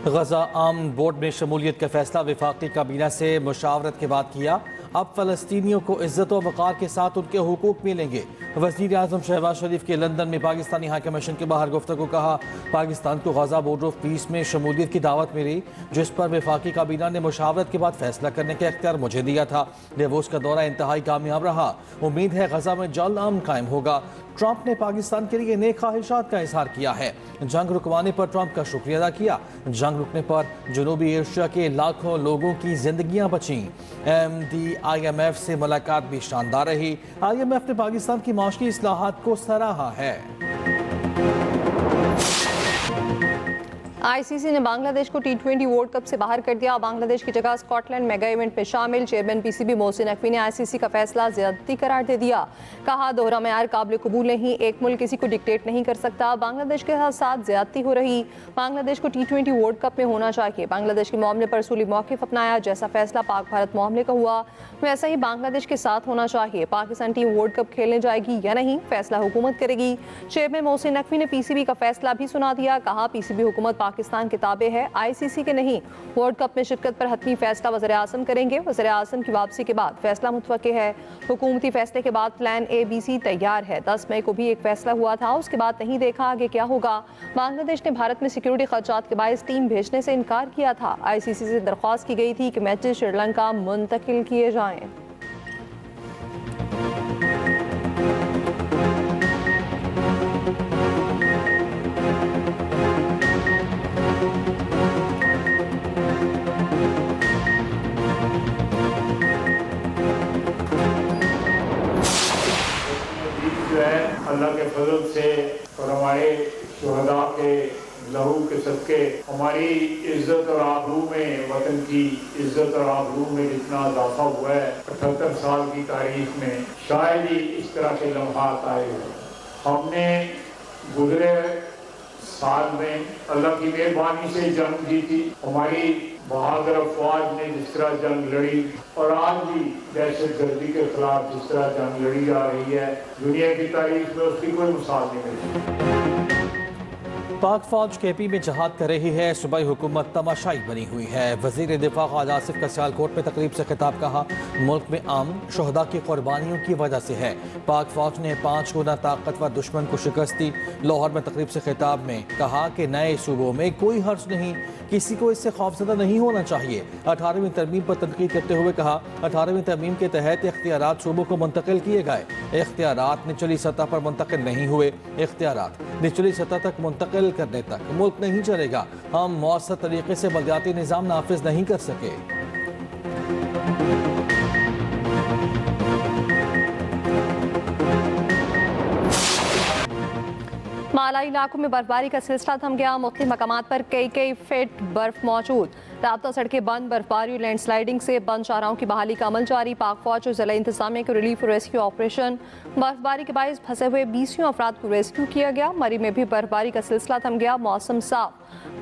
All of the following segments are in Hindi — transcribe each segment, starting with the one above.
गजा आम बोर्ड में शमूलियत का फैसला वफाकी काबीना से मुशावरत के बाद किया। अब फ़लस्तीनियों को इज्जत व वक़ार के साथ उनके हुकूक मिलेंगे। वज़ीर आज़म शहबाज शरीफ के लंदन में पाकिस्तानी हाई कमीशन के बाहर गुफ्तगू। कहा, पाकिस्तान को गजा बोर्ड ऑफ पीस में शमूलियत की दावत मिली, जिस पर वफाकी काबीना ने मुशावरत के बाद फैसला करने का इख्तियार मुझे दिया था। डेवोस का दौरा इंतहाई कामयाब रहा। उम्मीद है गजा में जल्द अमन कायम होगा। ट्रंप ने पाकिस्तान के लिए नेक ख्वाहिशात का इजहार किया है। जंग रुकवाने पर ट्रंप का शुक्रिया अदा किया। जंग रुकने पर जनूबी एशिया के लाखों लोगों की जिंदगियां बची। IMF से मुलाकात भी शानदार रही। IMF ने पाकिस्तान की माशी इस्लाहात को सराहा है। ICC ने बांग्लादेश को T20 वर्ल्ड कप से बाहर कर दिया। बांग्लादेश की जगह स्कॉटलैंड मेगा इवेंट में शामिल। चेयरमैन PCB मोहसिन नकवी ने ICC का फैसला ज्यादती करार दे दिया। कहा, दोहरा मेयार काबिल कबूल नहीं, एक मुल्क किसी को डिक्टेट नहीं कर सकता। बांग्लादेश के साथ ज्यादती हो रही। बांग्लादेश को T20 वर्ल्ड कप में होना चाहिए। बांग्लादेश के मामले पर सूली मौक़िफ़ अपनाया। जैसा फैसला पाक भारत मामले का हुआ, वैसा ही बांग्लादेश के साथ होना चाहिए। पाकिस्तान टीम वर्ल्ड कप खेलने जाएगी या नहीं, फैसला हुकूमत करेगी। चेयरमैन मोहसिन नकवी ने PCB का फैसला भी सुना दिया। कहा, PCB हुकूमत पाकिस्तान के ताबे है, ICC के नहीं। वर्ल्ड कप में शिरकत पर हतमी फैसला वज़ीर आज़म करेंगे। वज़ीर आज़म की वापसी के बाद फैसला मुतवक्के है। हुकूमती फैसले के बाद प्लान ABC तैयार है। 10 मई को भी एक फैसला हुआ था, उसके बाद नहीं देखा आगे क्या होगा। बांग्लादेश ने भारत में सिक्योरिटी खर्चात के बायस टीम भेजने से इनकार किया था। ICC से दरख्वास्त की गई थी कि मैचेस श्रीलंका मुंतकिल किए जाएं। अल्लाह के फजल से और हमारे शुहदा के लहू के सदके हमारी इज्जत और आबरू में, वतन की इज्जत और आबरू में जितना इजाफा हुआ है 78 साल की तारीख में, शायद ही इस तरह के लम्हात आए हैं। हमने गुजरे साल में अल्लाह की मेहरबानी से जंग जीती। हमारी बहादुर अफवाज ने जिस तरह जंग लड़ी और आज भी दहशत गर्दी के खिलाफ जिस तरह जंग लड़ी जा रही है, दुनिया की तारीख में उसकी कोई मिसाल नहीं मिली। पाक फौज KP में जहाद कर रही है। सूबाई हुकूमत तमाशाई बनी हुई है। वजीर दिफा ख्वाजा आसिफ का सियालकोट में तकरीब से खिताब। कहा, मुल्क में आम शुहदा की कुर्बानियों की वजह से है। पाक फौज ने 5 गुना ताकतवर दुश्मन को शिकस्त दी। लाहौर में तकरीब से खिताब में कहा कि नए सूबों में कोई हर्ज नहीं, किसी को इससे खौफजदा नहीं होना चाहिए। 18वीं तरमीम पर तनकीद करते हुए कहा, 18वीं तरमीम के तहत इख्तियारात सूबों को मुंतकिल किए गए। इख्तियारात निचली सतह पर मुंतकिल नहीं हुए। इख्तियारात निचली सतह तक मुंतकिल करने तक मुल्क नहीं चलेगा। हम मौसर तरीके से बलदियाती निज़ाम नाफिज नहीं कर सके। मालाई इलाकों में बर्फबारी का सिलसिला थम गया। मुख्तलिफ मकामात पर कई फीट बर्फ मौजूद। राब्ता सड़कें बंद। बर्फबारी और लैंडस्लाइडिंग से बंद शाहराहों की बहाली का अमल जारी। पाक फौज और जिला इंतजामिया के रिलीफ और रेस्क्यू ऑपरेशन। बर्फबारी के बायस फंसे हुए 20 अफराद को रेस्क्यू किया गया। मरी में भी बर्फबारी का सिलसिला थम गया। मौसम साफ।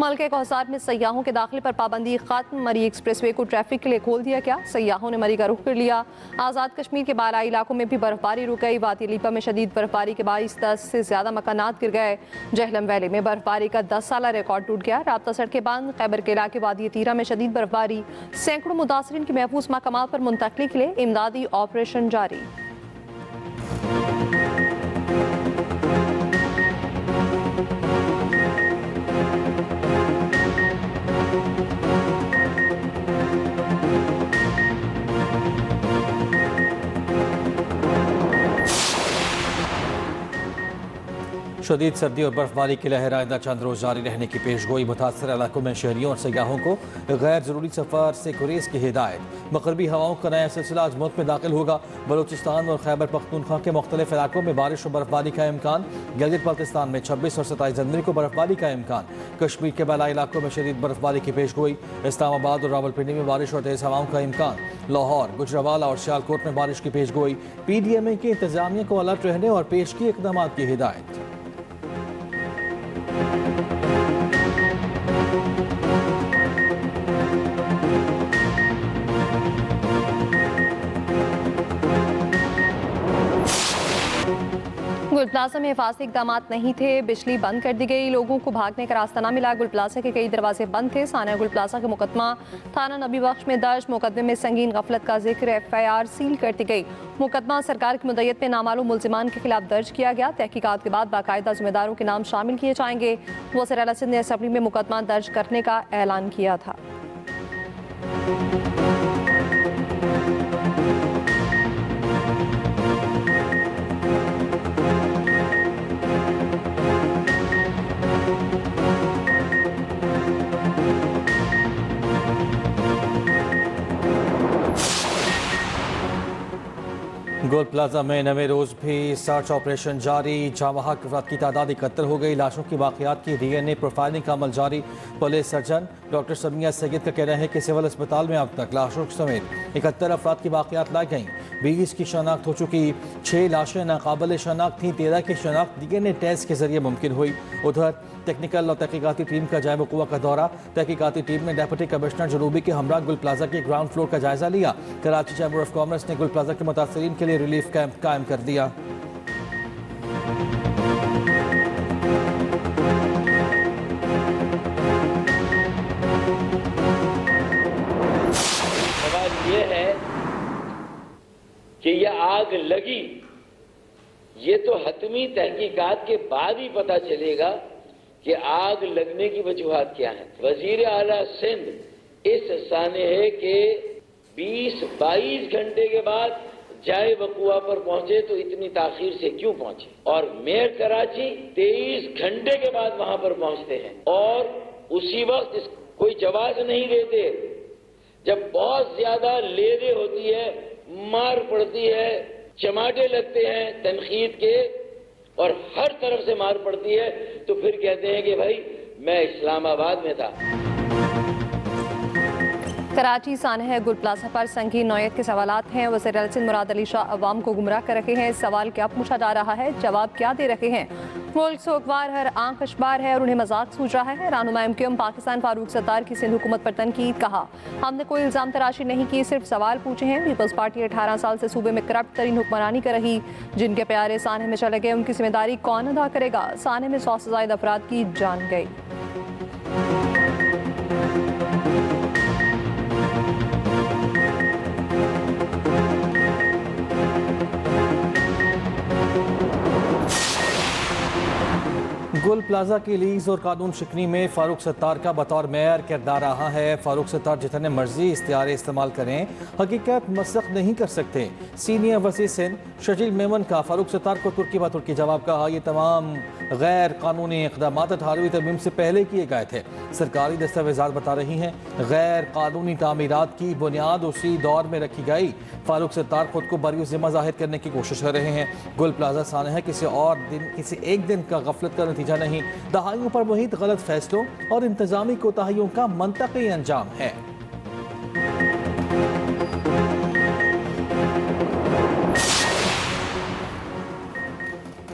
मलके कोहसार में सयाहों के दाखिले पर पाबंदी खत्म। मरी एक्सप्रेसवे को ट्रैफिक के लिए खोल दिया गया। सयाहों ने मरी का रुख कर लिया। आज़ाद कश्मीर के बालाई इलाकों में भी बर्फबारी रुक गई। वादी लीपा में शदीद बर्फबारी के बायस 10 से ज्यादा मकानात गिर गए। जहलम वैली में बर्फबारी का 10 साला रिकॉर्ड टूट गया। राब्ता सड़कें बंद। खैबर के इलाके वादी तीरा में शदीद बर्फबारी। सैकड़ों मुतासरीन की महफूज मकामात पर मुंतकली के लिए इमदादी ऑपरेशन जारी। शदीद सर्दी और बर्फबारी की लहर आइंदा चंद रोज जारी रहने की पेशगोई। मुतासर इलाकों में शहरियों और सयाहों को गैर जरूरी सफर से गुरेज की हिदायत। मगरबी हवाओं का नया सिलसिला आज मुल्क में दाखिल होगा। बलूचिस्तान और खैबर पख्तूनख्वा के मुख्तलिफ इलाकों में बारिश और बर्फबारी का इम्कान। गिलगित बल्तिस्तान में 26 और 27 जनवरी को बर्फबारी का इम्कान। कश्मीर के बालाई इलाकों में शदीद बर्फबारी की पेशगोई। इस्लामाबाद और रावलपिंडी में बारिश और तेज हवाओं का इम्कान। लाहौर, गुजरावाला और सियालकोट में बारिश की पेशगोई। PDMA की इंतजामिया को अलर्ट रहने और पेशगी इकदाम की हिदायत। प्लाजा में हिफाजती इकदाम नहीं थे, बिजली बंद कर दी गई, लोगों को भागने का रास्ता न मिला। गुल प्लाजा के कई दरवाजे बंद थे। सानिया गुल प्लाजा का मुकदमा थाना नबी बख्श में दर्ज, मुकदमे में संगीन गफलत का जिक्र, FIR सील कर दी गई। मुकदमा सरकार की मुद्दत में नामालूम मुल्जिमान के खिलाफ दर्ज किया गया। तहकीकात के बाद बाकायदा जिम्मेदारों के नाम शामिल किए जाएंगे। वज़ीर आला सिंध ने असम्बली में मुकदमा दर्ज करने का ऐलान किया था। गोल प्लाजा में नवे रोज़ भी सर्च ऑपरेशन जारी। जहाँ वहाँ अफराद की तादाद 71 हो गई। लाशों की बाक़ियात की DNA प्रोफाइलिंग का अमल जारी। Police surgeon doctor Samiya Syed का कहना है कि सिविल अस्पताल में अब तक लाशों समेत 71 अफराद की बाक़ियात लाई गई। 20 की शनाख्त हो चुकी, 6 लाशें नाकाबिल शनाख्त थीं, 13 की शनाख्त DNA टेस्ट के जरिए मुमकिन हुई। उधर टेक्निकल और तहकीकाती टीम का जायब वक़ुआ का दौरा। तहकीकाती टीम ने डिप्टी कमिश्नर जनूबी के हमरा गुल प्लाजा के ग्राउंड फ्लोर का जायजा लिया। कराची चैम्बर ऑफ कॉमर्स ने गुल प्लाजा के मुतासरीन के लिए रिलीफ कैंप कायम कर दिया। सवाल ये है कि यह आग लगी, ये तो हतमी तहकीकात के बाद ही पता चलेगा कि आग लगने की वजूहात क्या है। वजीर आला सिंध इस सानहे के 20-22 घंटे के बाद जाए वकुआ पर पहुंचे तो इतनी ताखीर से क्यों पहुंचे, और मेयर कराची 23 घंटे के बाद वहां पर पहुंचते हैं और उसी वक्त कोई जवाब नहीं देते। जब बहुत ज्यादा लेरे होती है, मार पड़ती है, चमाटे लगते हैं तनकीद के और हर तरफ से मार पड़ती है, तो फिर कहते हैं कि भाई मैं इस्लामाबाद में था। कराची सानहा गुल प्लाजा पर संगीन नौयत के सवालात हैं। वज़ीर आला सिंध मुराद अली शाह अवाम को गुमराह कर रहे हैं। सवाल क्या पूछा जा रहा है, जवाब क्या दे रहे हैं। मुल्क सोगवार हर आंख अशबार है और उन्हें मजाक सूझ रहा है। रहनुमा MQM पाकिस्तान फारूक सत्तार की सिंध हुकूमत पर तनकीद। कहा, हमने कोई इल्ज़ाम तराशी नहीं की, सिर्फ सवाल पूछे हैं। पीपल्स पार्टी 18 साल से सूबे में करप्ट तरीन हुक्मरानी कर रही। जिनके प्यारे सानहे में चले गए, उनकी जिम्मेदारी कौन अदा करेगा। सानहे में 100 से ज़ायद अफराद की जान गई। गुल प्लाजा की लीज और कानून शिकनी में फारूक सत्तार का बतौर मेयर किरदार रहा है। फारूक सत्तार जितने मर्जी इख्तियार इस्तेमाल करें, हकीकत मसख नहीं कर सकते। सीनियर वज़ीर सिंध शजील मेमन का फारूक सत्तार को तुर्की ब तुर्की जवाब कहा, ये तमाम गैर कानूनी इक़दाम 18वीं तरमीम से पहले किए गए थे। सरकारी दस्तावेजात बता रही हैं गैर कानूनी तामीरात की बुनियाद उसी दौर में रखी गई। फारूक सत्तार खुद को बरी ज़िम्मा ज़ाहिर करने की कोशिश कर रहे हैं। गुल प्लाजा सानहा किसी एक दिन का गफलत का नतीजा नहीं, दहाइयों पर मुहित गलत फैसलों और इंतजामी कोताहियों का मंतकी अंजाम है।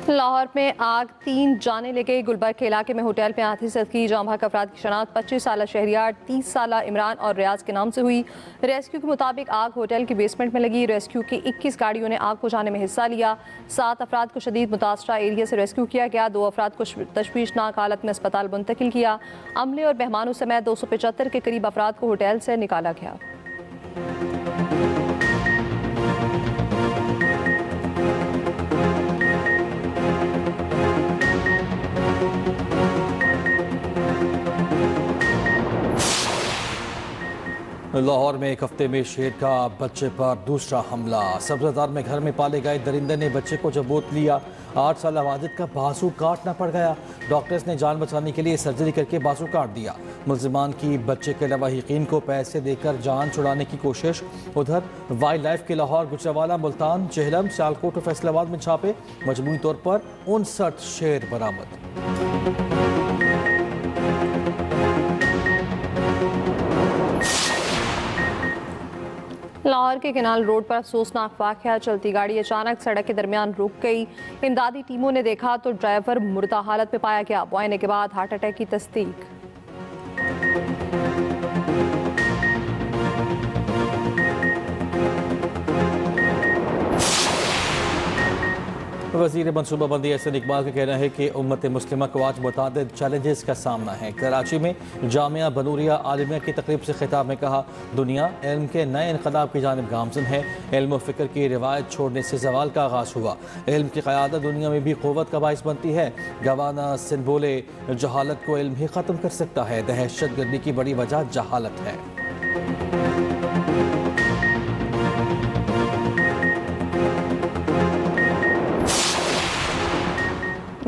लाहौर में आग, 3 जाने ले गई। गुलबर्ग के इलाके में होटल में आधी सदकी जामहक अफराद की शनाख्त 25 साल शहरियार 30 साल इमरान और रियाज के नाम से हुई। रेस्क्यू के मुताबिक आग होटल के बेसमेंट में लगी। रेस्क्यू की 21 गाड़ियों ने आग बुझाने में हिस्सा लिया। 7 अफराद को शदीद मुतासरा एरिया से रेस्क्यू किया गया। 2 अफराद को तशवीशनाक हालत में अस्पताल मुंतकिल किया। अमले और मेहमानों समेत 275 के करीब अफराद को होटल से निकाला गया। लाहौर में एक हफ्ते में शेर का बच्चे पर दूसरा हमला। सब्ज़ादार में घर में पाले गए दरिंदे ने बच्चे को जबोत लिया। 8 साल माजिद का बाजू काटना पड़ गया। डॉक्टर्स ने जान बचाने के लिए सर्जरी करके बाजू काट दिया। मुल्जिमान की बच्चे के अलावा यकीन को पैसे देकर जान छुड़ाने की कोशिश। उधर वाइल्ड लाइफ के लाहौर, गुजरावाला, मुल्तान, जेहलम, सियालकोट और फैसलाबाद में छापे। मजमूई तौर पर 59 शेर बरामद। लाहौर के केनाल रोड पर अफसोसनाक वाक़या, चलती गाड़ी अचानक सड़क के दरमियान रुक गई। इमदादी टीमों ने देखा तो ड्राइवर मुर्दा हालत में पाया गया। मुआयने के बाद हार्ट अटैक की तस्दीक। वज़ीर मनसूबाबंदी एहसन इकबाल का कहना है कि उम्मत मुस्लिमा को आज मुतादिद चैलेंजेस का सामना है। कराची में जामिया बनूरिया आलिमिया की तकरीब से खिताब में कहा, दुनिया इल्म के नए इनकलाब की जानिब गामज़न है। इल्म व फ़िक्र की रिवायत छोड़ने से ज़वाल का आगाज़ हुआ। इल्म की क़यादत दुनिया में भी क़ुव्वत का बाइस बनती है। गवाना सिंध बोले, जहालत को इल्म ही ख़त्म कर सकता है। दहशत गर्दी की बड़ी वजह जहालत है।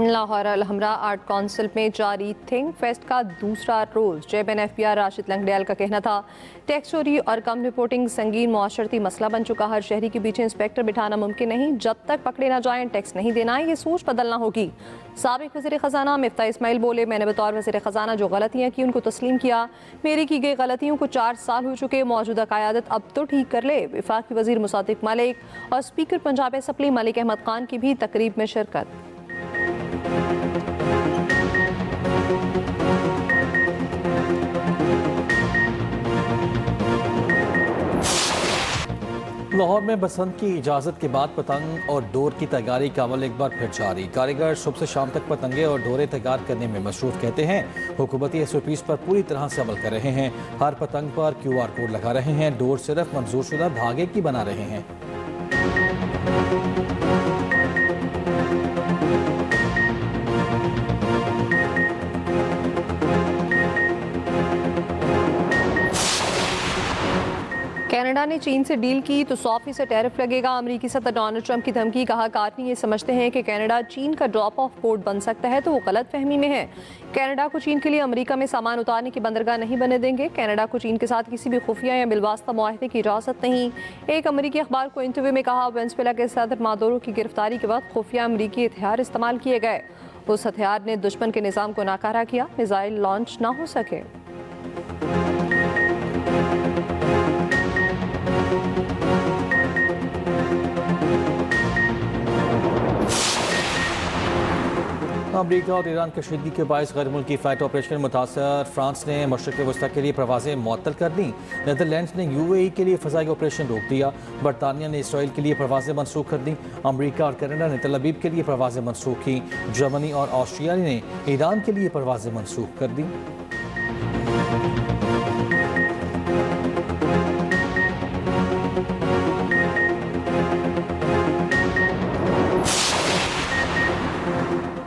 लाहौर अल-हमरा आर्ट काउंसिल में जारी थिंक फेस्ट का दूसरा रोज़ चेयरमैन FPR राशिद लंगडियाल का कहना था, टैक्स चोरी और कम रिपोर्टिंग संगीन मुआशरती मसला बन चुका। हर शहरी के पीछे इंस्पेक्टर बिठाना मुमकिन नहीं। जब तक पकड़े ना जाएं टैक्स नहीं देना, ये सोच बदलना होगी। साबिक वज़ीर ख़जाना मिफ्ता इस्माइल बोले, मैंने बतौर वज़ीर ख़जाना जो गलतियाँ की उनको तस्लीम किया। मेरी की गई गलतियों को 4 साल हो चुके। मौजूदा क़यादत अब तो ठीक कर ले। वफाकी वज़ीर मुसादिक मलिक और स्पीकर पंजाब असम्बली मलिक अहमद खान की भी तकरीब में शिरकत। लाहौर में बसंत की इजाज़त के बाद पतंग और डोर की तैयारी का अमल एक बार फिर जारी। कारीगर सुबह से शाम तक पतंगे और डोरे तैयार करने में मसरूफ कहते हैं। हुकूमती SOPs पर पूरी तरह से अमल कर रहे हैं। हर पतंग पर QR कोड लगा रहे हैं। डोर सिर्फ मंजूर शुदा धागे की बना रहे हैं। कनाडा ने चीन से डील की तो 100% टैरिफ लगेगा। अमेरिकी सदर डोनाल्ड ट्रंप की धमकी। कहा, कारनी ये समझते हैं कि कनाडा चीन का ड्रॉप ऑफ पोर्ट बन सकता है तो वो गलत फहमी में है। कनाडा को चीन के लिए अमेरिका में सामान उतारने की बंदरगाह नहीं बने देंगे। कनाडा को चीन के साथ किसी भी खुफिया या बिलवास्ता मुआहदे की इजाज़त नहीं। एक अमेरिकी अखबार को इंटरव्यू में कहा, वेनेजुएला के सदर मादुरो की गिरफ्तारी के वक्त खुफिया अमेरिकी हथियार इस्तेमाल किए गए। उस हथियार ने दुश्मन के निज़ाम को नाकारा किया, मिसाइल लॉन्च ना हो सके। अमरीका और ईरान कशीदगी के बायस गैर मुल्की फ़्लाइट ऑपरेशन मुतासर। फ्रांस ने मशरिक़ वस्ता के लिए परवाज़ें मुअत्तल कर दी। नीदरलैंड्स ने UAE के लिए फ़ज़ाई ऑपरेशन रोक दिया। बरतानिया ने इसराइल के लिए परवाज़ें मनसूख कर दी। अमरीका और कनाडा ने तल अवीव के लिए परवाज़ें मनसूख की। जर्मनी और ऑस्ट्रिया ने ईरान के लिए परवाज़ें मनसूख कर दी।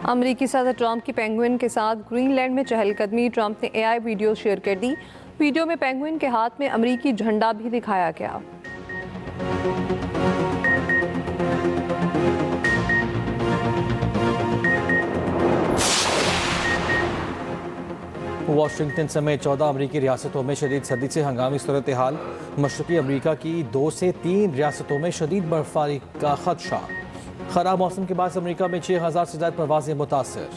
अमेरिकी सदर ट्रंप की पेंगुइन के साथ ग्रीनलैंड में चहलकदमी। ट्रंप ने AI वीडियो शेयर कर दी। वीडियो में पेंगुइन के हाथ में अमेरिकी झंडा भी दिखाया गया। वाशिंगटन समेत 14 अमरीकी रियासतों में शदीद सर्दी से हंगामी सूरत हाल। मशरक़ी अमरीका की 2 से 3 रियासतों में शदीद बर्फबारी का खदशा। खराब मौसम के बाद अमरीका में 6000 से ज़्यादा परवाज़ें मुतासर।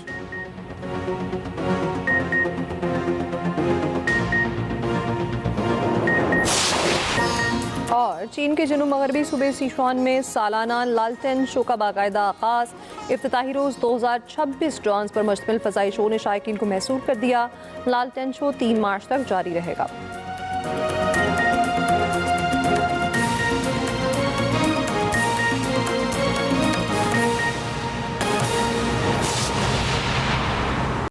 और चीन के जनूब मगरबी सूबे सिचुआन में सालाना लालटेन शो का बाकायदा आगाज़। इफ्तिताही रोज़ 2026 ड्रोन्स पर मुश्तमिल फ़ज़ाई शो ने शायकीन को महसूर कर दिया। लालटेन शो 3 मार्च तक जारी रहेगा।